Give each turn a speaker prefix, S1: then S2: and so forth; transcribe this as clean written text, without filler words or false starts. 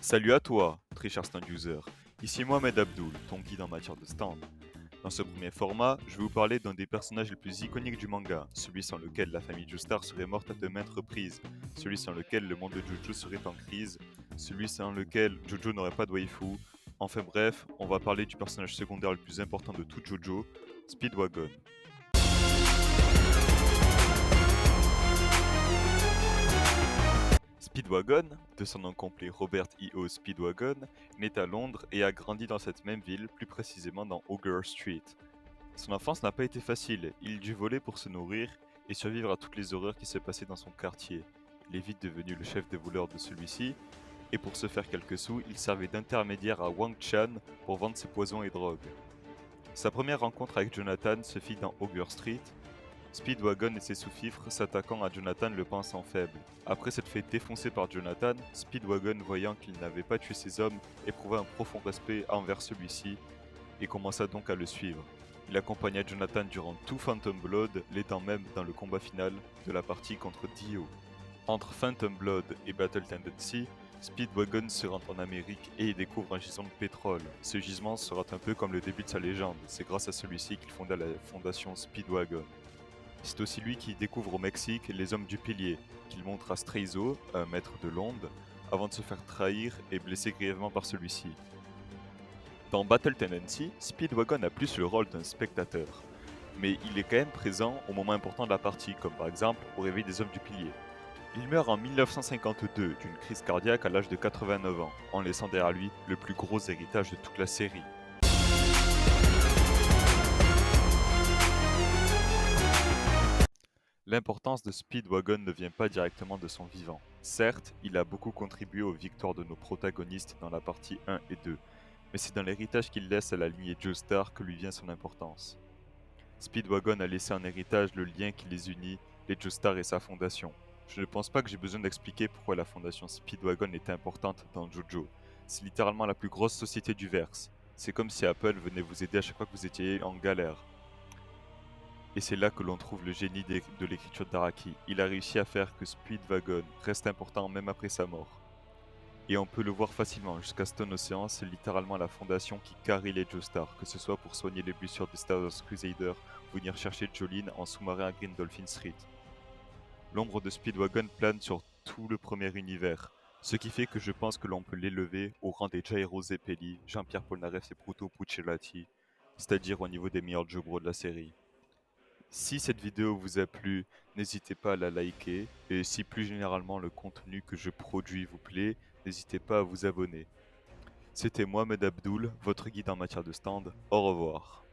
S1: Salut à toi, très cher stand user. Ici Mohamed Abdoul, ton guide en matière de stand. Dans ce premier format, je vais vous parler d'un des personnages les plus iconiques du manga, celui sans lequel la famille Joestar serait morte à de maintes reprises, celui sans lequel le monde de Jojo serait en crise, celui sans lequel Jojo n'aurait pas de waifu. Enfin bref, on va parler du personnage secondaire le plus important de tout Jojo, Speedwagon. Speedwagon, de son nom complet Robert E.O. Speedwagon, naît à Londres et a grandi dans cette même ville, plus précisément dans Augur Street. Son enfance n'a pas été facile, il dut voler pour se nourrir et survivre à toutes les horreurs qui se passaient dans son quartier. Il est vite devenu le chef des voleurs de celui-ci, et pour se faire quelques sous, il servait d'intermédiaire à Wang Chan pour vendre ses poisons et drogues. Sa première rencontre avec Jonathan se fit dans Augur Street. Speedwagon et ses sous-fifres s'attaquant à Jonathan le pensant faible. Après s'être fait défoncer par Jonathan, Speedwagon, voyant qu'il n'avait pas tué ses hommes, éprouva un profond respect envers celui-ci et commença donc à le suivre. Il accompagna Jonathan durant tout Phantom Blood, l'aidant même dans le combat final de la partie contre Dio. Entre Phantom Blood et Battle Tendency, Speedwagon se rend en Amérique et y découvre un gisement de pétrole. Ce gisement sera un peu comme le début de sa légende, c'est grâce à celui-ci qu'il fonda la fondation Speedwagon. C'est aussi lui qui découvre au Mexique les hommes du pilier, qu'il montre à Straizo, un maître de l'onde, avant de se faire trahir et blesser grièvement par celui-ci. Dans Battle Tendency, Speedwagon a plus le rôle d'un spectateur, mais il est quand même présent au moment important de la partie, comme par exemple au réveil des hommes du pilier. Il meurt en 1952 d'une crise cardiaque à l'âge de 89 ans, en laissant derrière lui le plus gros héritage de toute la série. L'importance de Speedwagon ne vient pas directement de son vivant. Certes, il a beaucoup contribué aux victoires de nos protagonistes dans la partie 1 et 2, mais c'est dans l'héritage qu'il laisse à la lignée Joestar que lui vient son importance. Speedwagon a laissé en héritage le lien qui les unit, les Joestar et sa fondation. Je ne pense pas que j'ai besoin d'expliquer pourquoi la fondation Speedwagon était importante dans JoJo. C'est littéralement la plus grosse société du verse. C'est comme si Apple venait vous aider à chaque fois que vous étiez en galère. Et c'est là que l'on trouve le génie de l'écriture d'Araki. Il a réussi à faire que Speedwagon reste important même après sa mort. Et on peut le voir facilement, jusqu'à Stone Ocean, c'est littéralement la fondation qui carry les Joestar, que ce soit pour soigner les blessures des Star Wars Crusader ou venir chercher Jolene en sous-marin à Green Dolphin Street. L'ombre de Speedwagon plane sur tout le premier univers, ce qui fait que je pense que l'on peut l'élever au rang des Jairo Zeppeli, Jean-Pierre Polnareff et Bruto Pucciolati, c'est-à-dire au niveau des meilleurs Jobros de la série. Si cette vidéo vous a plu, n'hésitez pas à la liker et si plus généralement le contenu que je produis vous plaît, n'hésitez pas à vous abonner. C'était Mohamed Abdoul, votre guide en matière de stand. Au revoir.